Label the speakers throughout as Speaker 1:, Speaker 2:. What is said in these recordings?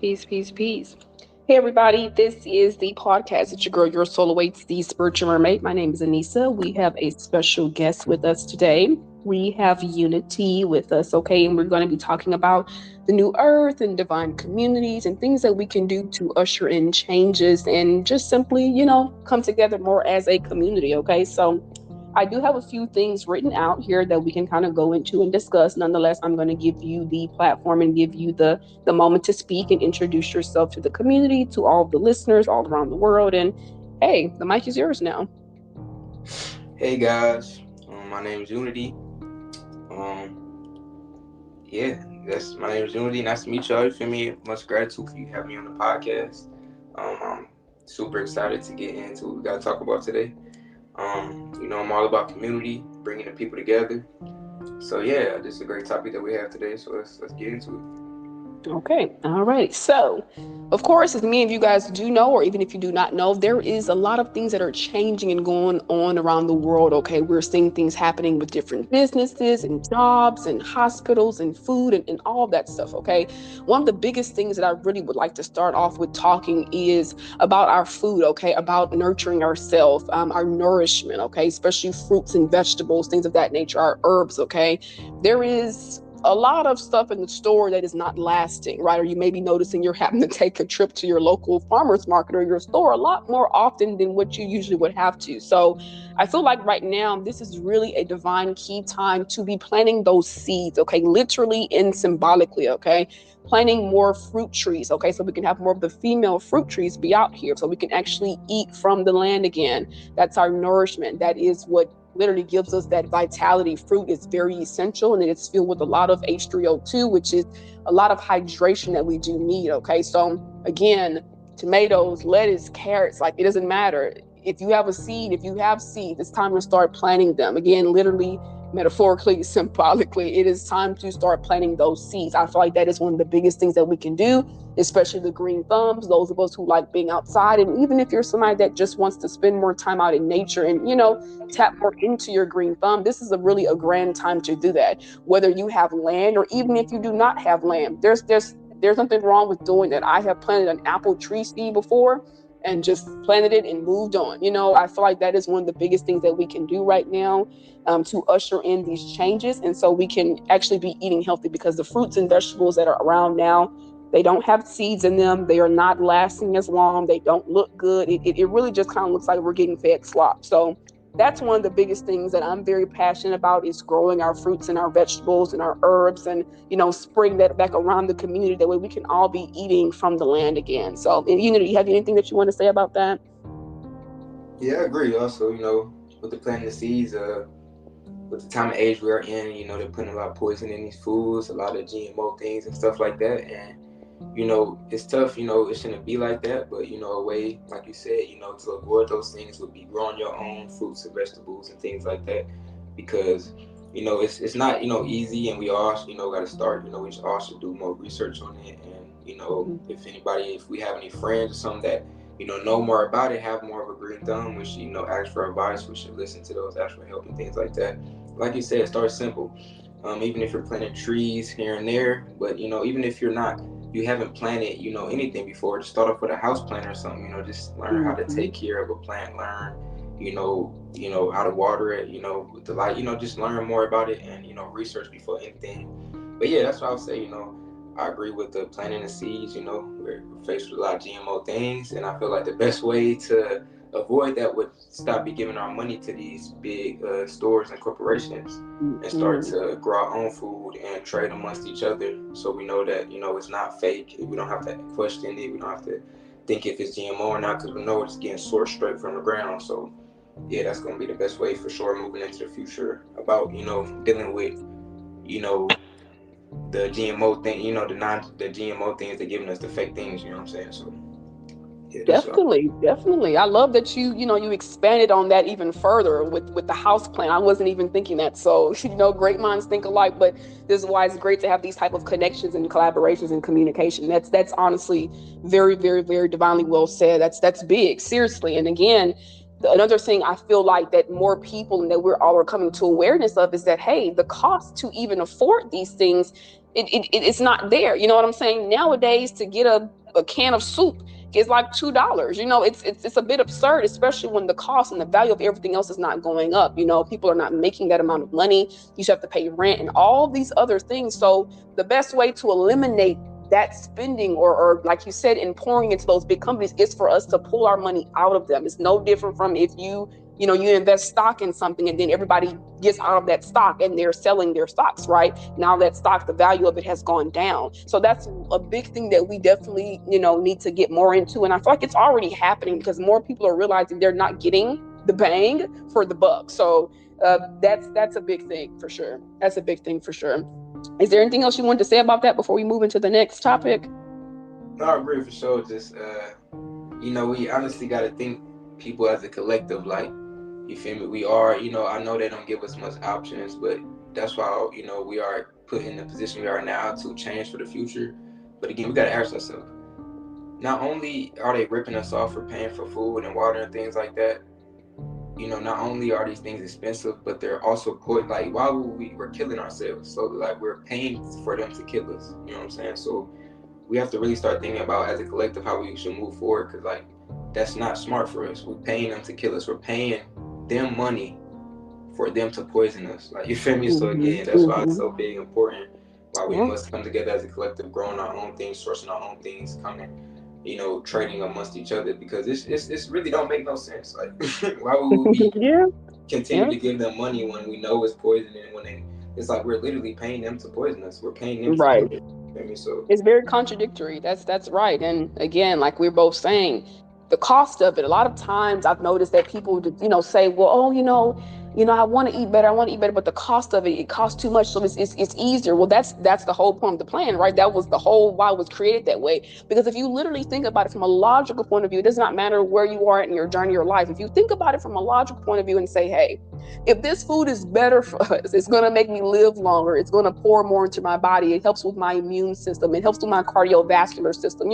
Speaker 1: Peace, peace, peace. Hey, everybody. This is the podcast that your girl, your soul awaits, the spiritual mermaid. My name is Anissa. We have a special guest with us today. We have Unity with us, okay? And we're going to be talking about the new earth and divine communities and things that we can do to usher in changes and just simply, come together more as a community, okay? So, I do have a few things written out here that we can kind of go into and discuss. Nonetheless, I'm going to give you the platform and give you the moment to speak and introduce yourself to the community, to all of the listeners all around the world. And hey, the mic is yours now.
Speaker 2: Hey guys, my name is Unity. Yeah, that's my name is Unity. Nice to meet y'all. You feel me? Much gratitude for you having me on the podcast. I'm super excited to get into what we got to talk about today. I'm all about community, bringing the people together. So yeah, this is a great topic that we have today. So let's get into it.
Speaker 1: Okay, all right. So, of course, as many of you guys do know, or even if you do not know, there is a lot of things that are changing and going on around the world. Okay, we're seeing things happening with different businesses and jobs and hospitals and food and all that stuff. Okay, one of the biggest things that I really would like to start off with talking is about our food. Okay, about nurturing ourselves, our nourishment. Okay, especially fruits and vegetables, things of that nature, our herbs. Okay, there is a lot of stuff in the store that is not lasting, right? Or you may be noticing you're having to take a trip to your local farmer's market or your store a lot more often than what you usually would have to. So I feel like right now, this is really a divine key time to be planting those seeds, okay? Literally and symbolically, okay? Planting more fruit trees, okay? So we can have more of the female fruit trees be out here so we can actually eat from the land again. That's our nourishment. That is what literally gives us that vitality. Fruit is very essential and it's filled with a lot of H3O2, which is a lot of hydration that we do need. Okay. So again, tomatoes, lettuce, carrots, like it doesn't matter. If you have a seed, if you have seeds, it's time to start planting them. Again, literally, metaphorically, symbolically, it is time to start planting those seeds. I feel like that is one of the biggest things that we can do, especially the green thumbs, those of us who like being outside. And even if you're somebody that just wants to spend more time out in nature and, tap more into your green thumb, this is a grand time to do that. Whether you have land or even if you do not have land, there's nothing wrong with doing that. I have planted an apple tree seed before and just planted it and moved on. I feel like that is one of the biggest things that we can do right now, to usher in these changes. And so we can actually be eating healthy because the fruits and vegetables that are around now, they don't have seeds in them. They are not lasting as long. They don't look good. It really just kind of looks like we're getting fed slop. So that's one of the biggest things that I'm very passionate about is growing our fruits and our vegetables and our herbs and, spreading that back around the community. That way we can all be eating from the land again. So, and Unity, you have anything that you want to say about that?
Speaker 2: Yeah, I agree. Also, with the planting the seeds, with the time of age we are in, they're putting a lot of poison in these foods, a lot of GMO things and stuff like that. And, it's tough, it shouldn't be like that. But, a way, like you said, to avoid those things would be growing your own fruits and vegetables and things like that. Because, it's not, easy, and we all, got to start, we all should do more research on it. And, if we have any friends or something that, know more about it, have more of a green thumb, we should, ask for advice. We should listen to those, ask for help and things like that. Like you said, start simple. Even if you're planting trees here and there, but even if you haven't planted, anything before, just start off with a house plant or something. Just learn how to
Speaker 1: Mm-hmm.
Speaker 2: take care of a plant. Learn, how to water it. With the light. Just learn more about it and research before anything. But yeah, that's what I would say. I agree with the planting the seeds. We're faced with a lot of GMO things, and I feel like the best way to avoid that would stop be giving our money to these big stores and corporations and start
Speaker 1: Mm-hmm.
Speaker 2: to grow our own food and trade amongst each other, so we know that it's not fake. We don't have to question it. We don't have to think if it's GMO or not, because we know it's getting sourced straight from the ground. So yeah, that's going to be the best way for sure moving into the future about dealing with you know the GMO thing, the GMO things, they're giving us the fake things. You know what I'm saying? So yeah, that's what.
Speaker 1: Definitely, definitely. I love that you expanded on that even further with the house plan. I wasn't even thinking that. So, great minds think alike, but this is why it's great to have these type of connections and collaborations and communication. That's honestly very, very, very divinely well said. That's big, seriously. And again, another thing I feel like that more people and that we're all are coming to awareness of is that hey, the cost to even afford these things it's not there. You know what I'm saying? Nowadays, to get a can of soup is like $2. You know, it's a bit absurd, especially when the cost and the value of everything else is not going up. You know, people are not making that amount of money. You have to pay rent and all these other things. So the best way to eliminate that spending, or like you said, in pouring into those big companies, is for us to pull our money out of them. It's no different from if you invest stock in something and then everybody gets out of that stock and they're selling their stocks, right? Now that stock, the value of it has gone down. So that's a big thing that we definitely, need to get more into. And I feel like it's already happening because more people are realizing they're not getting the bang for the buck. So that's a big thing for sure. That's a big thing for sure. Is there anything else you wanted to say about that before we move into the next topic?
Speaker 2: No, I agree for sure. Just we honestly got to think people as a collective. Like, you feel me? We are, I know they don't give us much options, but that's why, we are put in the position we are now to change for the future. But again, we got to ask ourselves, not only are they ripping us off for paying for food and water and things like that, not only are these things expensive, but they're also like, why would we're killing ourselves? So like, we're paying for them to kill us. You know what I'm saying? So we have to really start thinking about as a collective how we should move forward, because like, that's not smart for us. We're paying them to kill us. We're paying them money for them to poison us. Like, you feel me? So again, that's why it's so big important. Why we must come together as a collective, growing our own things, sourcing our own things, coming, trading amongst each other, because it's really don't make no sense. Like, why would we
Speaker 1: Yeah.
Speaker 2: continue to give them money when we know it's poison, and it's like we're literally paying them to poison us. We're paying them to
Speaker 1: Right.
Speaker 2: kill us. You feel me? So
Speaker 1: It's very contradictory. That's right. And again, like we're both saying, the cost of it. A lot of times I've noticed that people, say, well, oh, I want to eat better. I want to eat better, but the cost of it costs too much. So it's easier. Well, that's the whole point of the plan, right? That was the whole why it was created that way. Because if you literally think about it from a logical point of view, it does not matter where you are in your journey or life. If you think about it from a logical point of view and say, hey, if this food is better for us, it's going to make me live longer. It's going to pour more into my body. It helps with my immune system. It helps with my cardiovascular system.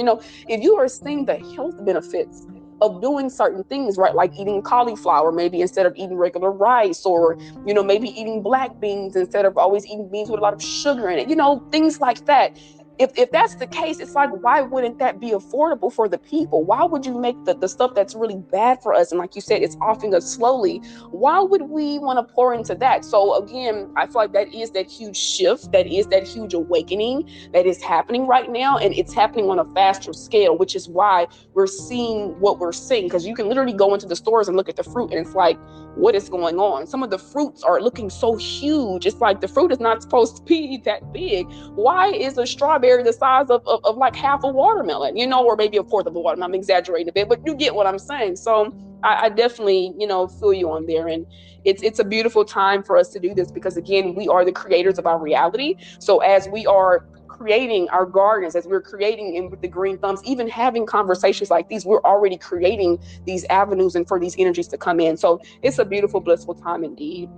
Speaker 1: If you are seeing the health benefits of doing certain things, right? Like eating cauliflower, maybe instead of eating regular rice, or, maybe eating black beans instead of always eating beans with a lot of sugar in it, things like that. If that's the case, it's like, why wouldn't that be affordable for the people? Why would you make the stuff that's really bad for us, and like you said, it's offing us slowly? Why would we want to pour into that? So again, I feel like that is that huge shift, that is that huge awakening that is happening right now, and it's happening on a faster scale, which is why we're seeing what we're seeing. Because you can literally go into the stores and look at the fruit, and it's like, what is going on? Some of the fruits are looking so huge. It's like the fruit is not supposed to be that big. Why is a strawberry the size of like half a watermelon, or maybe a fourth of a watermelon? I'm exaggerating a bit, but you get what I'm saying. So I definitely, feel you on there. And it's a beautiful time for us to do this, because again, we are the creators of our reality. So as we are creating our gardens, as we're creating in with the green thumbs, even having conversations like these, we're already creating these avenues and for these energies to come in. So it's a beautiful, blissful time indeed.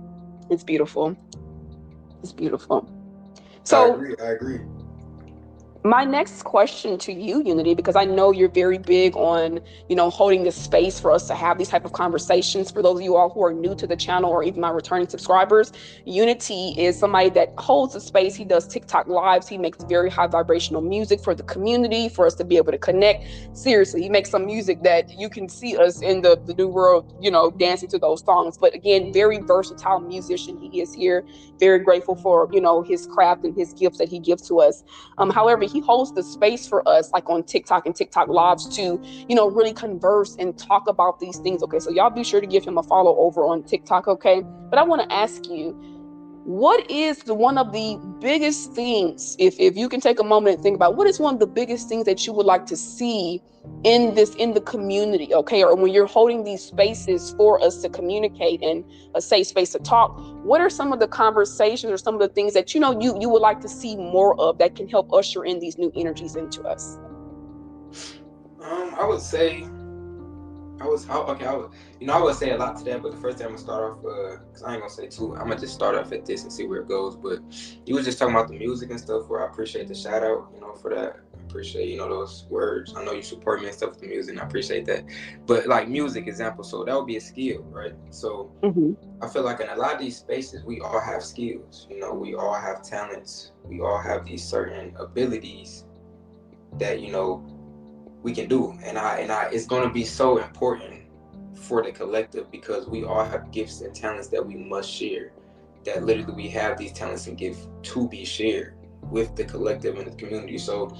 Speaker 1: It's beautiful. It's beautiful.
Speaker 2: I
Speaker 1: So
Speaker 2: agree. I agree.
Speaker 1: my next question to you, Unity, because I know you're very big on, holding this space for us to have these type of conversations. For those of you all who are new to the channel, or even my returning subscribers, Unity is somebody that holds the space. He does TikTok lives. He makes very high vibrational music for the community, for us to be able to connect. Seriously, he makes some music that you can see us in the new world, dancing to those songs. But again, very versatile musician he is here. Very grateful for, his craft and his gifts that he gives to us. However, he holds the space for us, like on TikTok and TikTok lives, to, really converse and talk about these things. Okay, so y'all be sure to give him a follow over on TikTok, okay? But I want to ask you, what is one of the biggest things, if you can take a moment and think about, what is one of the biggest things that you would like to see in the community, okay? Or when you're holding these spaces for us to communicate and a safe space to talk, what are some of the conversations or some of the things that you would like to see more of that can help usher in these new energies into us?
Speaker 2: I would say I would say a lot to that, but the first thing I'm gonna start off, cause I ain't gonna say too. I'm gonna just start off at this and see where it goes. But you was just talking about the music and stuff, where I appreciate the shout out, for that. appreciate, those words. I know you support me and stuff with the music, and I appreciate that. But like music example, so that would be a skill, right? So
Speaker 1: Mm-hmm.
Speaker 2: I feel like in a lot of these spaces, we all have skills. We all have talents. We all have these certain abilities that we can do, and it's going to be so important for the collective because we all have gifts and talents that we must share. That literally we have these talents and gifts to be shared with the collective and the community. So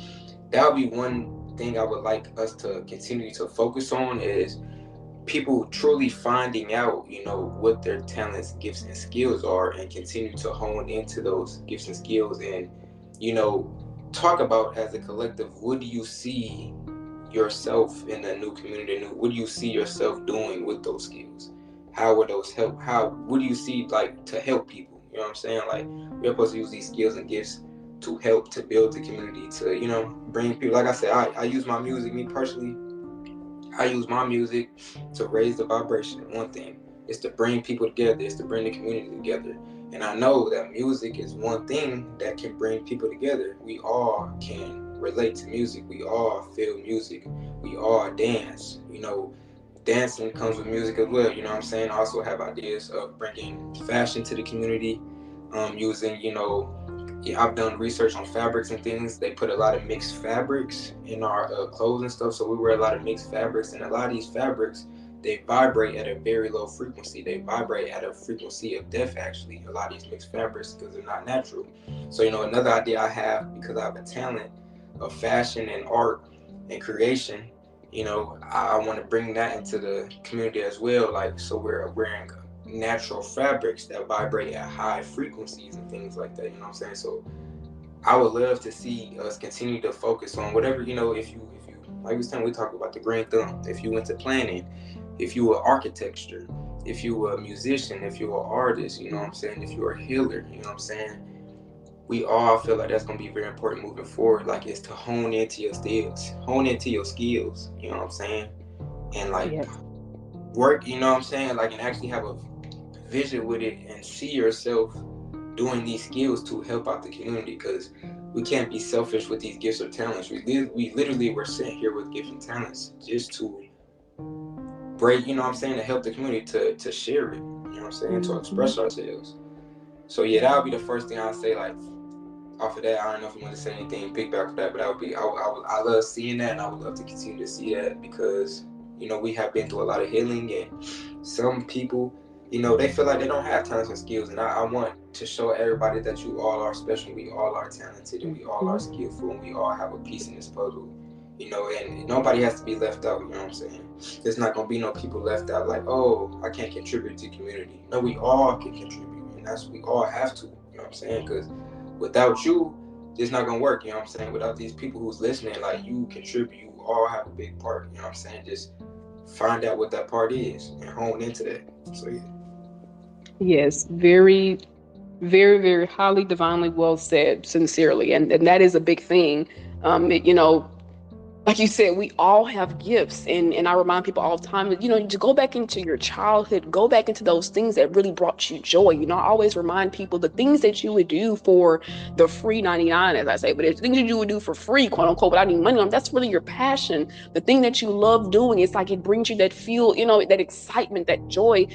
Speaker 2: that would be one thing I would like us to continue to focus on is people truly finding out, what their talents, gifts, and skills are, and continue to hone into those gifts and skills, and you know, talk about as a collective. What do you see yourself in a new community? What do you see yourself doing with those skills? How would those help? What do you see like to help people? You know what I'm saying? Like we're supposed to use these skills and gifts to help to build the community, to bring people. Like I said, I use my music. Me personally, I use my music to raise the vibration. One thing is to bring people together, is to bring the community together. And I know that music is one thing that can bring people together. We all can relate to music. We all feel music. We all dance. Dancing comes with music as well. You know what I'm saying? I also have ideas of bringing fashion to the community, using, yeah, I've done research on fabrics and things. They put a lot of mixed fabrics in our clothes and stuff, so we wear a lot of mixed fabrics, and a lot of these fabrics, they vibrate at a very low frequency. They vibrate at a frequency of death, actually, a lot of these mixed fabrics, because they're not natural. So, another idea I have, because I have a talent of fashion and art and creation, I want to bring that into the community as well. Like, so we're wearing natural fabrics that vibrate at high frequencies and things like that. You know what I'm saying? So I would love to see us continue to focus on whatever, if you like we said, we talked about the green thumb. If you went to planning, if you were architecture, if you were a musician, if you were an artist, you know what I'm saying? If you were a healer, you know what I'm saying? We all feel like that's gonna be very important moving forward. Like it's to hone into your skills, you know what I'm saying? And like
Speaker 1: Yes.
Speaker 2: work, you know what I'm saying? Like and actually have a vision with it and see yourself doing these skills to help out the community, because we can't be selfish with these gifts or talents. We literally were sent here with gifts and talents just to break, you know what I'm saying, to help the community, to share it, you know what I'm saying, to
Speaker 1: Mm-hmm.
Speaker 2: express ourselves. So yeah, that would be the first thing I'd say. Like off of that, I don't know if you want to say anything big back for that, but that would be I love seeing that, and I would love to continue to see that, because we have been through a lot of healing, and some people, they feel like they don't have talents and skills, and I want to show everybody that you all are special, we all are talented, and we all
Speaker 1: Mm-hmm.
Speaker 2: are skillful, and we all have a piece in this puzzle. And nobody has to be left out. You know what I'm saying? There's not gonna be no people left out like, oh, I can't contribute to the community. No, we all can contribute, and we all have to. You know what I'm saying? Because without you, it's not gonna work. You know what I'm saying? Without these people who's listening, like you contribute, you all have a big part. You know what I'm saying? Just find out what that part is and hone into that. So yeah.
Speaker 1: Yes, very, very, very highly divinely well said, sincerely. And that is a big thing. Like you said, we all have gifts. And I remind people all the time that, to go back into your childhood, go back into those things that really brought you joy. I always remind people the things that you would do for the free 99, as I say, but it's things that you would do for free, quote unquote, without any money on, that's really your passion. The thing that you love doing, it's like it brings you that feel, that excitement, that joy.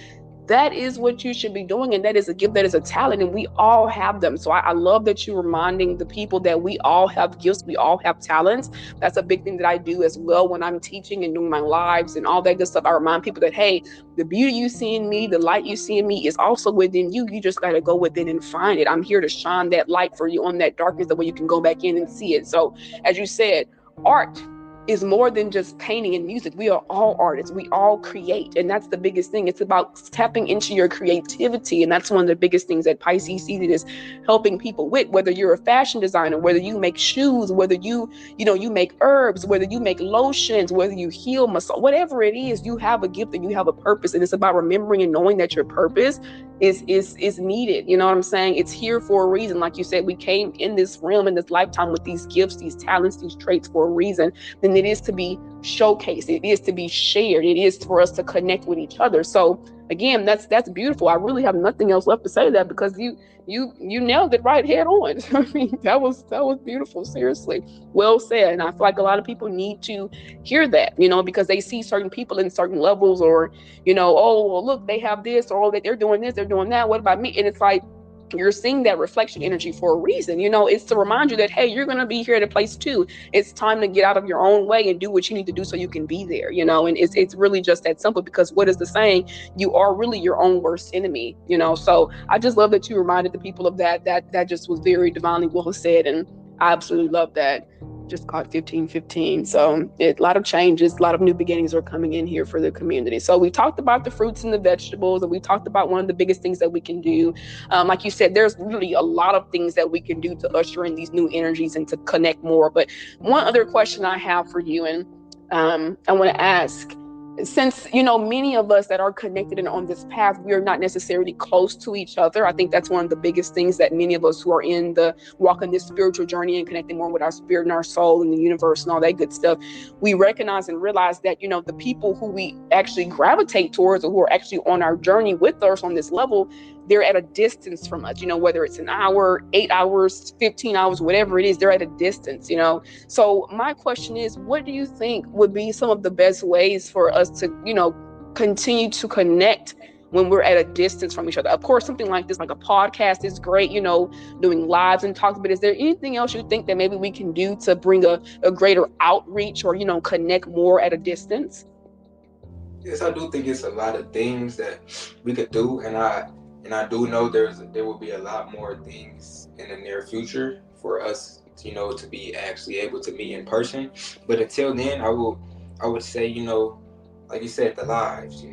Speaker 1: That is what you should be doing, and that is a gift, that is a talent, and we all have them. So I love that you're reminding the people that we all have gifts, we all have talents. That's a big thing that I do as well when I'm teaching and doing my lives and all that good stuff. I remind people that, hey, the beauty you see in me, the light you see in me is also within you. You just got to go within and find it. I'm here to shine that light for you on that darkness, the way you can go back in and see it. So as you said, art is more than just painting and music. We are all artists. We all create. And that's the biggest thing. It's about tapping into your creativity. And that's one of the biggest things that Pisces season is helping people with, whether you're a fashion designer, whether you make shoes, whether you make herbs, whether you make lotions, whether you heal, massage, whatever it is, you have a gift and you have a purpose. And it's about remembering and knowing that your purpose is needed. You know what I'm saying? It's here for a reason. Like you said, we came in this realm, in this lifetime, with these gifts, these talents, these traits for a reason. And it is to be showcased, it is to be shared, it is for us to connect with each other. So again, that's beautiful. I really have nothing else left to say that, because you nailed it right head on. I mean, that was beautiful. Seriously, well said. And I feel like a lot of people need to hear that, because they see certain people in certain levels, or oh well, look, they have this, or oh, that they're doing this, they're doing that. What about me? And it's like, you're seeing that reflection energy for a reason. It's to remind you that, hey, you're going to be here at a place too. It's time to get out of your own way and do what you need to do so you can be there. And it's really just that simple, because what is the saying? You are really your own worst enemy. So I just love that you reminded the people of that. That just was very divinely well said, and I absolutely love that. Just caught 15-15. So a lot of changes, a lot of new beginnings are coming in here for the community. So we talked about the fruits and the vegetables, and we talked about one of the biggest things that we can do. Like you said, there's really a lot of things that we can do to usher in these new energies and to connect more. But one other question I have for you, and I want to ask, since many of us that are connected and on this path, we are not necessarily close to each other. I think that's one of the biggest things that many of us who are in the walking this spiritual journey and connecting more with our spirit and our soul and the universe and all that good stuff, we recognize and realize that the people who we actually gravitate towards, or who are actually on our journey with us on this level, they're at a distance from us, whether it's an hour, 8 hours, 15 hours, whatever it is, they're at a distance. So my question is, what do you think would be some of the best ways for us to, continue to connect when we're at a distance from each other? Of course, something like this, like a podcast, is great, doing lives and talks, but is there anything else you think that maybe we can do to bring a greater outreach, or, connect more at a distance?
Speaker 2: Yes, I do think it's a lot of things that we could do, and I do know there will be a lot more things in the near future for us, to be actually able to meet in person. But until then, I would say, like you said, the lives,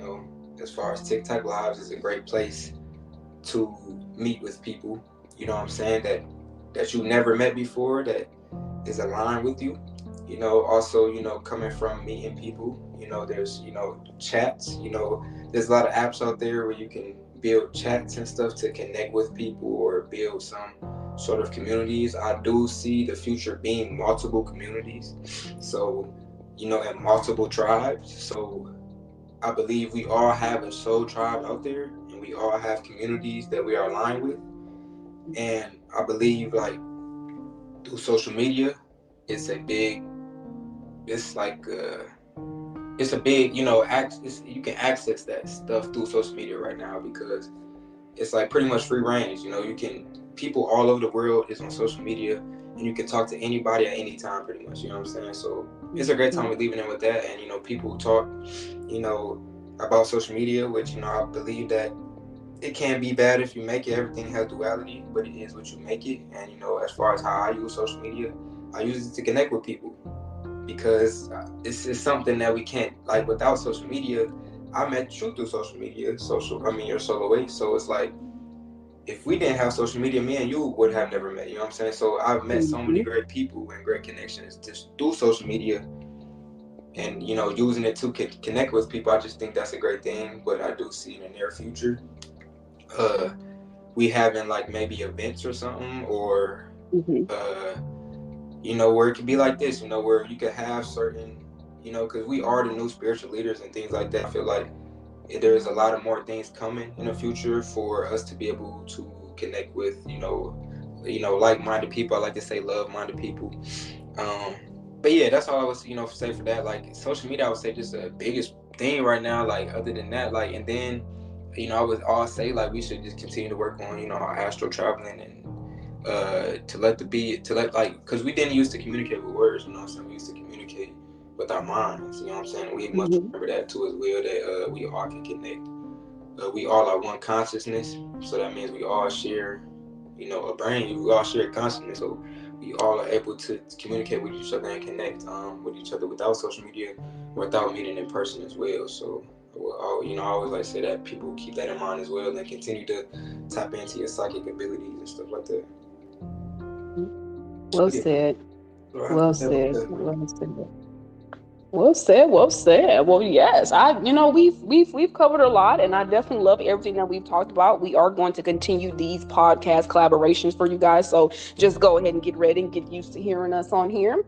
Speaker 2: as far as TikTok lives is a great place to meet with people. You know what I'm saying, that you never met before, that is aligned with you. Also, coming from meeting people, there's, chats, there's a lot of apps out there where you can build chats and stuff to connect with people or build some sort of communities. I do see the future being multiple communities. So, and multiple tribes. So I believe we all have a soul tribe out there, and we all have communities that we are aligned with. And I believe, like, through social media, it's a big, it's like, it's a big, you can access that stuff through social media right now, because it's like pretty much free range. People all over the world is on social media, and you can talk to anybody at any time, pretty much. You know what I'm saying? So it's a great time we're leaving in with that. And people talk, about social media, which I believe that it can be bad if you make it. Everything has duality, but it is what you make it. And as far as how I use social media, I use it to connect with people, because it's something that we can't, like, without social media. I met you through social media, your solo way. So it's like, if we didn't have social media, me and you would have never met. You know what I'm saying? So I've met so many great people and great connections just through social media, and using it to connect with people. I just think that's a great thing. But I do see in the near future, we having, like, maybe events or something, or where it could be like this, where you could have certain, because we are the new spiritual leaders and things like that. I feel like there's a lot of more things coming in the future for us to be able to connect with, like-minded people. I like to say love-minded people. But yeah, that's all I would, say for that. Like, social media, I would say, just the biggest thing right now. Like, other than that, like, and then, I would all say, like, we should just continue to work on, our astral traveling, and because we didn't used to communicate with words. We used to communicate with our minds. We must remember that too as well, that we all can connect. We all are one consciousness, so that means we all share, a brain. We all share consciousness, so we all are able to communicate with each other and connect with each other without social media, without meeting in person as well. So, I always like to say that people keep that in mind as well, and continue to tap into your psychic abilities and stuff like that.
Speaker 1: Well
Speaker 2: Yeah.
Speaker 1: said.
Speaker 2: So
Speaker 1: Well said. Well said. Well said, well said. Well, yes, we've covered a lot, and I definitely love everything that we've talked about. We are going to continue these podcast collaborations for you guys, so just go ahead and get ready and get used to hearing us on here.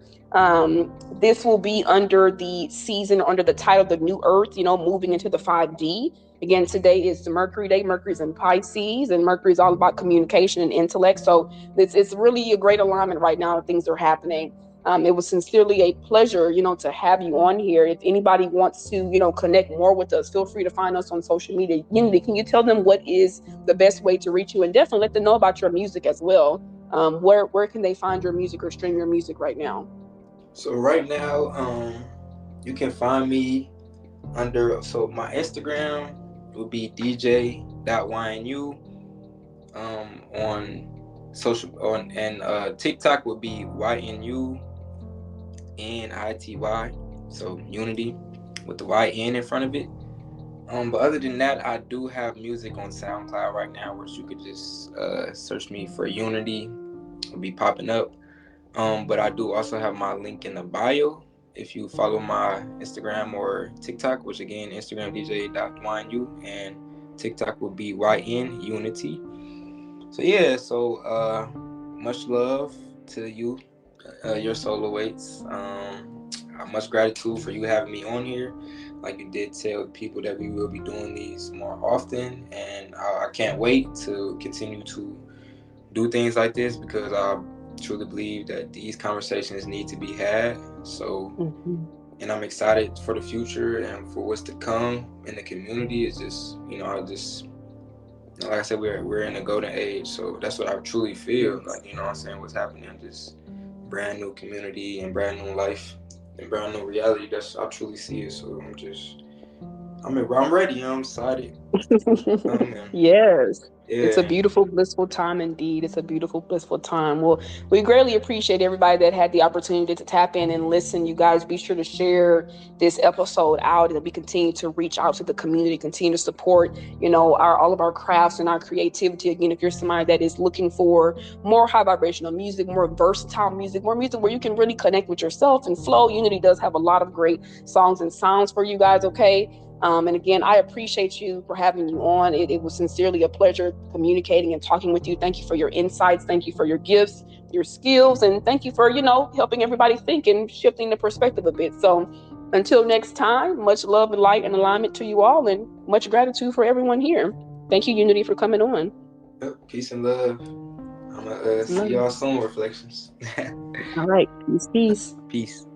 Speaker 1: This will be under the season, under the title, "The New Earth." Moving into the 5D. Again, today is the Mercury Day. Mercury's in Pisces, and Mercury's all about communication and intellect. So it's really a great alignment right now. Things are happening. It was sincerely a pleasure, to have you on here. If anybody wants to, connect more with us, feel free to find us on social media. Unity, can you tell them what is the best way to reach you, and definitely let them know about your music as well? Where can they find your music or stream your music right now?
Speaker 2: So right now, you can find me under, so my Instagram will be dj.ynu. On social, on and TikTok would be YNUNITY. So Unity with the YN in front of it. But other than that, I do have music on SoundCloud right now, which you could just search me for Unity. It'll be popping up. But I do also have my link in the bio. If you follow my Instagram or TikTok, which again, Instagram dj.ynu and TikTok will be YN Unity. So yeah, much love to you, your solo weights. Much gratitude for you having me on here. Like you did tell people that we will be doing these more often, and I can't wait to continue to do things like this because I truly believe that these conversations need to be had. So,
Speaker 1: Mm-hmm.
Speaker 2: and I'm excited for the future and for what's to come in the community. It's just, like I said, we're in a golden age. So that's what I truly feel.
Speaker 1: Yes.
Speaker 2: Like, what I'm saying, what's happening, just brand new community and brand new life and brand new reality. That's, I truly see it. So I'm ready. I'm excited.
Speaker 1: Yes. It's a
Speaker 2: Yeah.
Speaker 1: beautiful, blissful time indeed. It's a beautiful, blissful time. Well, we greatly appreciate everybody that had the opportunity to tap in and listen. You guys be sure to share this episode out, and we continue to reach out to the community, continue to support, our all of our crafts and our creativity. Again, if you're somebody that is looking for more high vibrational music, more versatile music, more music where you can really connect with yourself and flow, Unity does have a lot of great songs and sounds for you guys, okay? And again, I appreciate you for having you on. It was sincerely a pleasure communicating and talking with you. Thank you for your insights. Thank you for your gifts, your skills, and thank you for, helping everybody think and shifting the perspective a bit. So until next time, much love and light and alignment to you all, and much gratitude for everyone here. Thank you, Unity, for coming on.
Speaker 2: Yep. Peace and love. I'm gonna
Speaker 1: Peace and
Speaker 2: see
Speaker 1: love.
Speaker 2: y'all soon, Reflections.
Speaker 1: All right. Peace, peace.
Speaker 2: Peace.